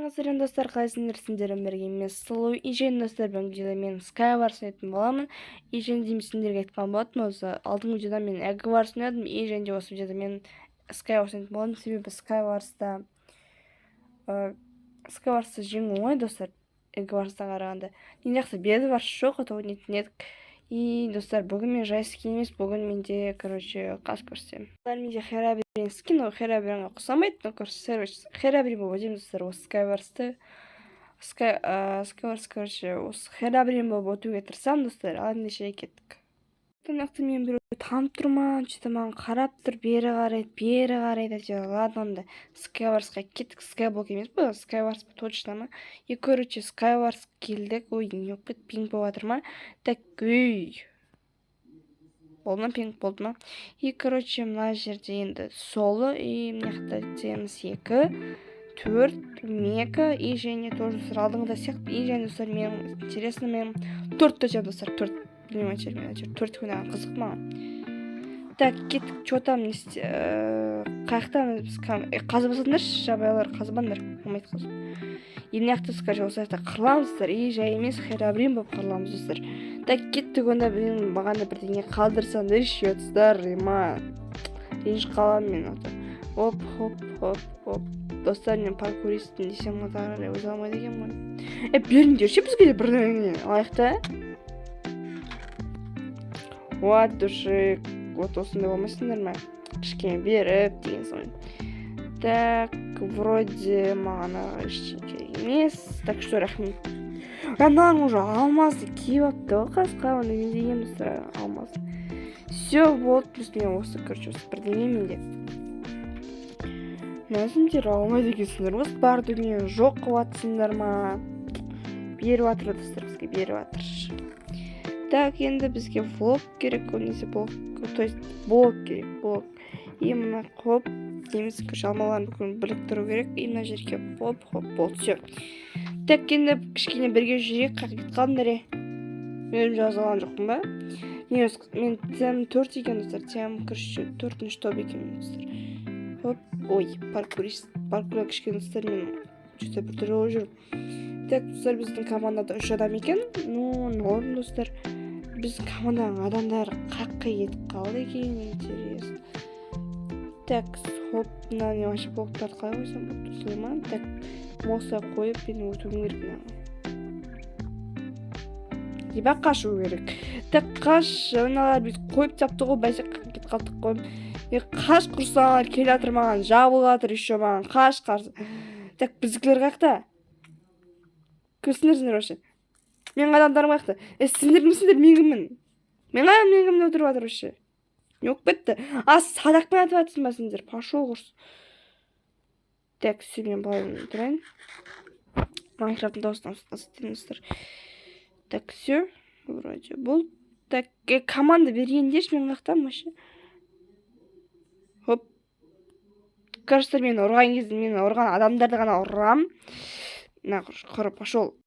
Сәлем достар, қалайсыңдар? Сендермен бірге мен сұлу Ижен достар. Бүгінгі видеода мен Skywars ойнайтын боламын. Ижен деймін, сендерге айтқан болатынмын. Осы алдыңғы видеода мен Eggwars ойнадым. Ижен де осы видеода мен Skywars ойнайтын боламын. Себебі Skywars'та жеңу оңай достар. Eggwars'та қарағанда. Ең жақсы Bedwars жоқ, это ойнайтын едік. И достар, бүгін мен жайсыз емес, бүгін менде, қаш көрсем. Менде Херабрин скин, ол Херабринға ұқсамайды, но Херабрин болып өтемін достар, осы Skywars'ты. Skywars, осы Херабрин болып өтуге тырысамын достар, ал ендеше кеттік. Мықты мен біреу танып тұрман, что-то маған қарап тұр, бері қарайды, ладно, онда Skywars'қа кеттік. Skyblock емес бұл, Skywars точно ма? И Skywars келдік. Ой, не оқып кетті, пинг болып жатыр ма? Так, болды ма, пинг болды ма? И мына жерде енді солы, и мына жақта теміз 2, 4, мека, и және тоже алдыңғыда сияқты, и және достар, мен интересно, мен 4 төтем достар, 4. Білмеймін, төрт күнаған қызық маған. Так, кеттік, что там қаяқтан қазып басатындаршы, жабайлар қазбандар, болмайды қазып. Мына жақта осы жақта қырыламыздар, и жай емес Херабрин болып қырыламыз достар. Так, кеттік, онда мен бағанда бірдеңе қалдырсам деші достар, ренж қалам мен. Оп. Достар, мен паркуристін десем ғатар өз алмайды екен ғой. Беріңдер ше бізге де бірдеңе алайықта. Вот души, вот осындай болмайсыңдар ма? Кішкене беріп деген соң. Так, вроде маған ештеңе емес. Так что рахмет. Мынаның уже алмазды киіп алыпты ғой қасқа, оны мен деген достар алмаз. Все, болды, плюс мен осы осы бірдеңе менде. Мәзімдер алмайды екенсіңдер, осы бар дүние жоқ қылатсыңдар ма? Беріп атыр достар, бізге беріп атыр. Так, енді бізге влог керек, көбінесе то есть блог керек, блог. И мына қоп, деміз алмаларын бүкіл біріктіру керек, и мына жерге хоп, болды, все. Так, енді кішкене бірге жүрек, қақет қалыңдар, өзім жазылған жоқпын ба? Мен тем 4 екен достар, тем 4-ші топ екен достар. Хоп, ой, паркурға кішкене достар, мен что-то бір түрі жүріп. Так, достар, біздің командада 3 адам екен, норм достар. Біз команданың адамдар қаққа етіп қалды екен, интересно. Так, хоп, мына не вообще блоктарды қалай қойсам болды, солай ма? Так, моса қойып, мен өтуім керек мына. Еба қашу керек. Так, қаш, мыналар біз қойып тапты ғой, бәсе кет қалдық қойып. Қаш құрсаңар келе жатыр маған, жабылатыр еще маған, қаш қарсы. Так, біздікілер қақта? Көсіңдерсіңдер вообще. Мен адамдарым қақты. Сендер мүсіңдер, мен кіммін? Мен кіммін отырып жатыр вообще. Не оқып кетті? Садақпен атып атсың ба сендер? Пошел құрс. Так, все, мен былай тұрайын. Майнкрафттың дауысын астырыңыздар. Так, все. Вроде бұл. Так, команда бергендерші, мен қақтам вообще. Хоп. Кажется, мен ұрған кезде, мен ұрған адамдарды ғана ұрам. На, құры, пошел.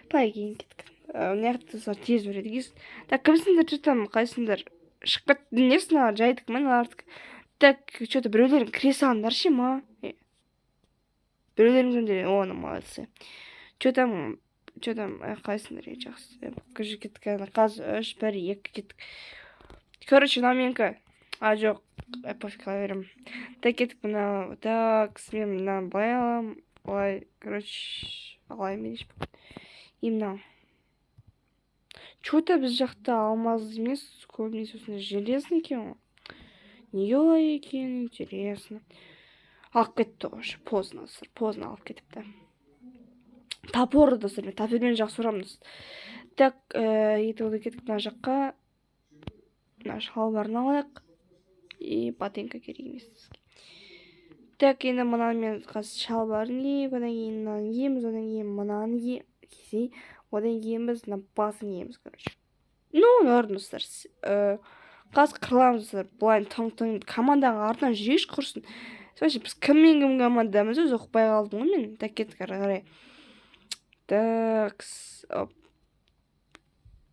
Былай кейін кеттік. Неғытты тез өреді кез. Так, кімсіңдер жүртам, қайсыңдар? Шықпет дүниесін ала жайдық мен артық. Так, что-то біреулерін кіре салындар ше ма? Біреулерін жөндері, оны молодцы. Что там, қайсыңдар жақсы. Күжі кеттік, қаз 3, 1, 2 кеттік. Короче, менікі. Жоқ, пофиг ала берем. Так, кеттік мына, так, мен мына былай алам. Былай, алай менеш. Именно. Что-то біз жақта алмаз емес, көбінесе осындай железный екен. Не олай екен, интересно. Алып кетті ғой, поздно алып кетіпті. Топор достар, мен топормен жақсы ұрамын достар. Так, етуді кеттік мына жаққа. Мына шалбарын алайық. И ботинка керек емес. Так, енді мынаны мен қазір шалбарын киіп, одан кейін мынаны киеміз, одан кейін мынаны кисей. Одан кейін біз басын киеміз, короче. Норм достар. Қазір қырыламыз достар. Бұлайын тың команданың артынан жүреш құрсын. Вообще, біз кіммен кім командамыз, өз оқпай қалдым ғой мен. Так, кеттік қарай. Так,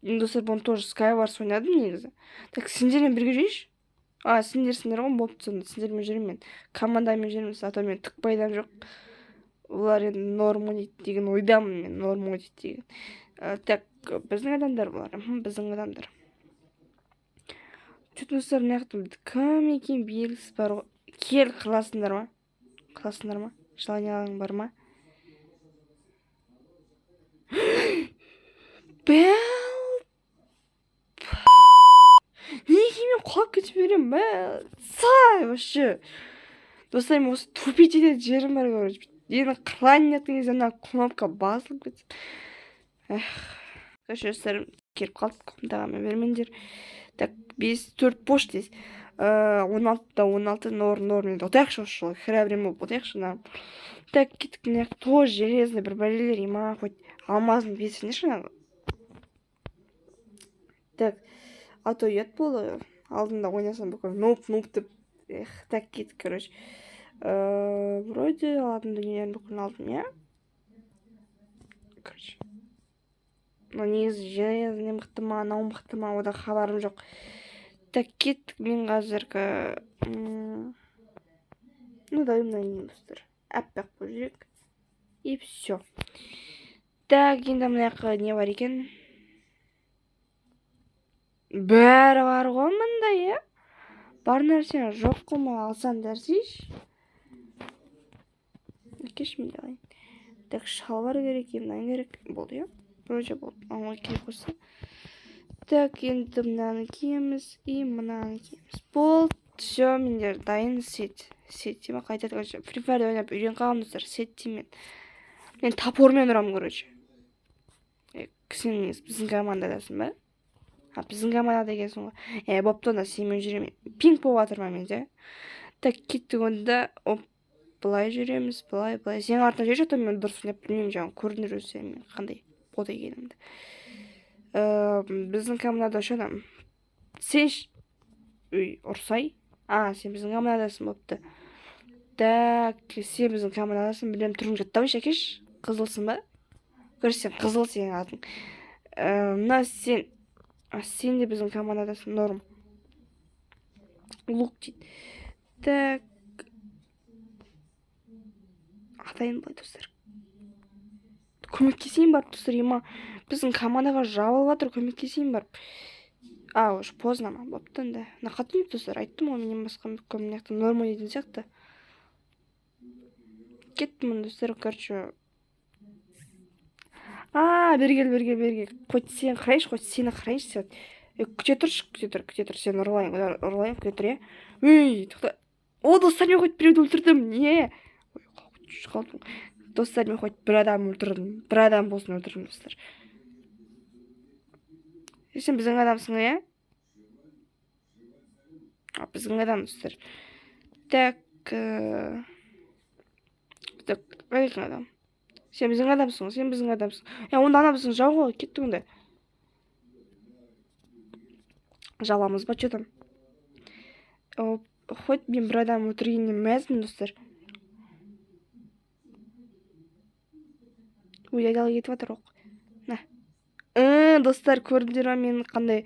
достар, бұны тоже Skywars ойнадым негізі. Так, сендермен бірге жүрейші. Сендерсіңдер ғой, болыпты сонда. Сендермен жүремін мен. Командамен жүремін, а то мен түк пайдам жоқ. Олар енді норм ойнайды деген ойдамын мен, норм ойнайды деген. Так, біздің адамдар бұлар. Біздің адамдар. Чөтіністер мына жақта кім екен белгісіз бар ғой. Кел, қыласыңдар ма? Қыласыңдар ма? Желанияларың бар ма? Неге мен құлап кетіп беремін, сай вообще. Достар, мен осы тупить ететін жерім бар, короче. Енді кланнятың кезде ана кнопка басылып кетсін. Короче, достарым келіп қалды, комнатаға бермеңдер. Так, 5-4 пош дейсіз. 16-16 норм отаяқшы осы жылы. Храбрем болып отаяқшы. Так, кеттік, мына тоже железный бір бәлелер ема, хоть алмазын бесіңдерші ана. Так, а то ұят болды. Алдында ойнасам бүкіл нуп деп. Так, кеттік, короче. Вроде алатын дүниелерін бүкілін алдым, я? Короче. Негізі железный мықты ма, анау мықты ма, одан хабарым жоқ. Так, кеттік, мен қазіргі... Ну, дайым достар. Әппақ бұл жүрек. И все. Так, енді мынаяққа не бар екен? Бәрі бар ғой мында, е? Бар нәрсені жоқ қылмай алсам дәрсейш? Кеш мен алайын. Так, шалбар керек, емнан керек. Болды, е? Вроде болды. Аңға керек осы. Так, енді мынаны киеміз, и мынаны киеміз. Болды. Все, мендер дайын сет. Сет ма қайтады, короче. Free Fire ойнап үйрен қаламыздар. Сет тимен. Мен топормен ұрам, короче. Сен біздің командадасың ба? Біздің командада екенсің ғой. Бопты онда сенімен жүремін. Пинг болып жатырмын менде. Так, кеттік онда. Оп, былай жүреміз, былай. Сен артынан жүр жатыр, мен дұрыс ойнап білмеймін, жаңағы көрінер өсе мен қандай бота екенімді. Біздің командада үш адам. Сен ұрсай. Сен біздің командадасың, бопты. Так, сен біздің командадасың, білем түрің жаттау шәкеш. Қызылсың ба? Көрсен, қызыл сен атың. Мына сен де біздің командадасың, норм. Лук дейді. Так. Атайын былай, достар. Көмектесейін барып, достар, ема. Біздің командаға жабылып жатыр, көмектесейін барып. Уж поздно ма, бопты да. Нақатын еп, достар, айттым ғой, менен басқа көмінекті норма дейтін сияқты. Кеттім, достар, короче. Бергел. Хоть сен қарайш, хоть сені қарайш, сен. Күте тұр, сен ұрлайын, күте тұр, е? Тоқта. Достар, мен хоть біреуді өлтірдім, не? Қалдым. Достар, мен хоть бір адам өлтірдім. Бір адам болсын өлтірдім, достар. Сен біздің адамсың, е? Біздің адам, достар. Так, қайдың адам? Сен біздің адамсың. Онда анамыздың жау ғой, кетті онда. Жаламыз ба, что там? Хоть мен бір адам өлтіргеніне мәзбін, достар. Айдалы кетіп жатыр оқ. Достар, көрдіңдер ма мен қандай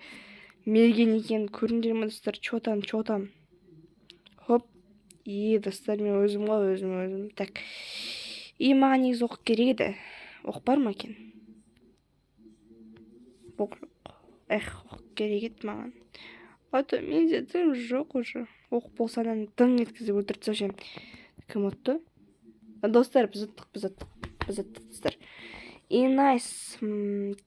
мерген екен, көрдіңдер ма, достар? Что там? Хоп. Достар, мен өзім ғой, өзім. Так. Маған негізі оқ керек еді. Оқ бар ма екен? Оқ керек еді маған. То менде тым жоқ уже. Оқ болса ананы дың еткізіп өлтіртсе ше. Кім отты? Достар, біз ұттық, достар. Найс.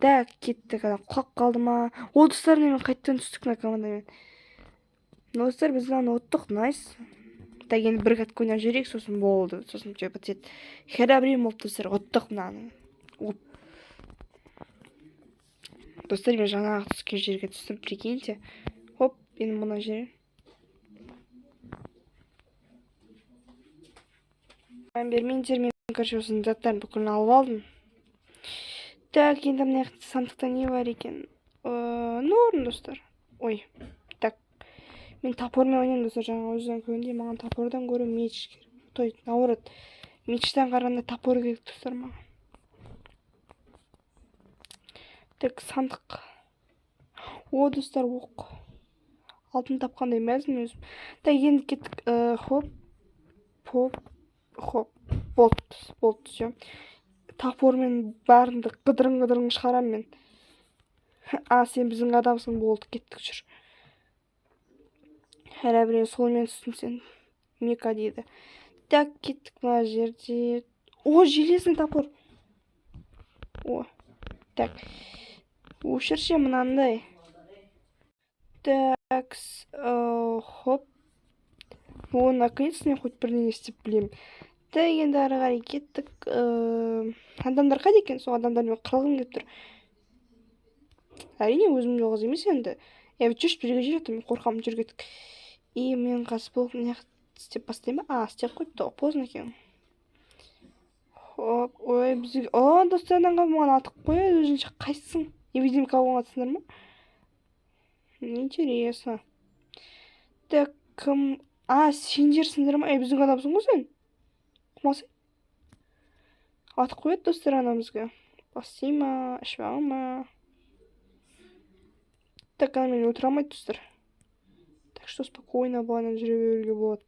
Так, кеттік, құлап қалды ма? Достар, мен қайттан түстік на командамен. Достар, біз аны ұттық, найс. Так, енді бір кәткі ойнап жүрек, сосын болды. Сосын жөй бітет. Херабрем болып, достар, ұттық мынаны. Достар, мен жаңағы түскен жерге түстім, прикиньте. Хоп, енді мұна жері. Бермеңдер, мен короче осының заттарын бүкілін алып алдым. Так, енді мына сандықта не бар екен? Норм, достар. Ой, так. Мен топормен ойнаймын, достар, жаңа өзінен көрінде маған топордан көрі меч керек. То есть, наоборот, мечтан қарағанда топор керек, достар, маған. Так, сандық. Достар, оқ. алтын тапқандай мәзмін өзім. Так, енді кеттік. Хоп, болды, все. Топормен бәрінді қыдырың шығарам мен. Сен біздің адамсың, болды, кеттік, жүр. Әрәбірен солмен түстің сен. Мека дейді. Так, кеттік мына жерде. Железный топор. Так. Өшірше мынандай. Так, хоп. Наконец-то мен хоть бірдеңе істеп білемін. Так, енді ары қарай кеттік. Адамдар қайда екен? Сол адамдармен қырылғым келіп тұр. Әрине, өзім жалғыз емес енді. Жүрші бірге жүретін, мен қорқамын, жүр кеттік. Мен қазір бұл не істеп бастаймын ба? Істеп қойыпты, поздно екен. Хоп, бізге... достарынан қап маған атық қояды, өзінше қайсың? Невидимка болған атсыңдар ма? Интересно. Так, кім... сен жерсіңдер ма? Біздің адамсың ғой сен? Құмасай? Атық қояды достар анамызға. Бастай ма, ішіп ма? Так, мен отыра алмайды достар. Так что спокойно бағанан жүре беруге болады.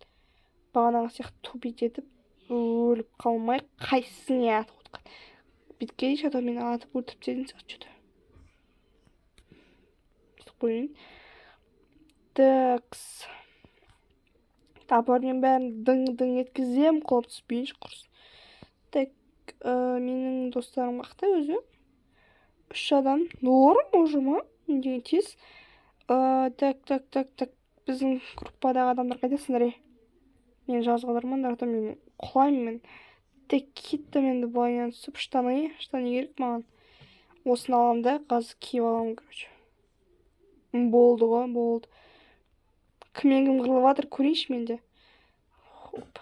Бағанағы сияқты тупить етіп, өліп қалмай, қайсың атып отқан. Бітке дейші адам мені атып өлтіріп дедін сияқты что-то. Спокойно. Такс. Тапормен бәрін дің еткізем, қолып түспейінші құрсын. Так, менің достарым қақта өзі. 3 адам. Норм, уже ма? Деген тез. Так. Біздің группадағы адамдар қайдасыңдар? Мен жазғылармын, мен құлаймын. Так, кеттім енді былайынан түсіп, штаны керек маған. Осыны аламын да, қазір киіп аламын, короче. Болды ғой, болды. Кіммен кім қырылып жатыр, көрейінші менде. Хоп.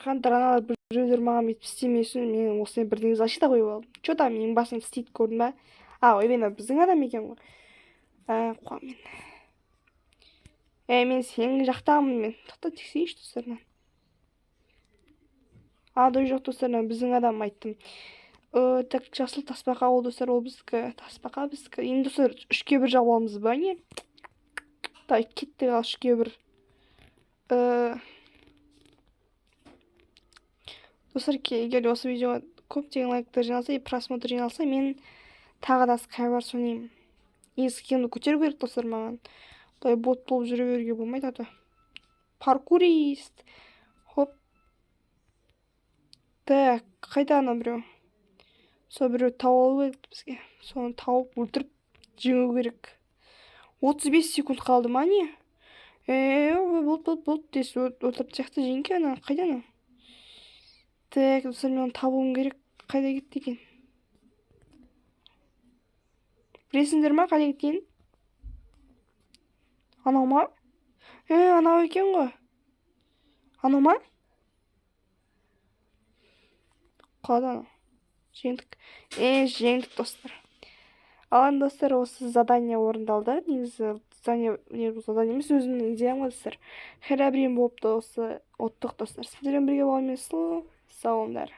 Қантар аналар біреулер маған бүйтіп істемесін, мен осыны бірдеңе защита қойып алдым. Че там менің басым істейді, көрдің ба? Ойбай, біздің адам екен ғой. Қуам мен. Мен сенің жақтамын мен. Тоқта тексейші достарынан. Дой жоқ достарынан, біздің адам айттым. Так, жасыл тасбақа ол достар, ол біздікі. Тасбақа біздікі. Енді достар 3-1 жауабымыз ба, не? Так, кеттік ал 3-1. Достар, егер осы видеоға көптеген лайктар жиналса и просмотр жиналса, мен тағы да Skywars ойнаймын. Скинді көтеру керек достар маған. Бұлай бот болып жүре беруге болмайды ата. Паркурист. Хоп. Так, қайда ана біреу? Сол біреу тауып керек бізге. Соны тауып өлтіріп жеңу керек. 35 секунд қалды ма не? Болды. Десі өлтіріп сияқты жеңке ана. Қайда ана? Так, достар, мен табуым керек. Қайда кетті екен? Білесіңдер ма қайда кеткен? Анау ма? Анау екен ғой. Анау ма? Қалады анау. Жеңдік. Жеңдік достар. Алан достар, осы задание орындалды. Негізі задание емес, өзімнің идеям ғой достар. Хәрәбірен болыпты осы оттық достар. Сіздермен бірге болғанмен сау болыңдар.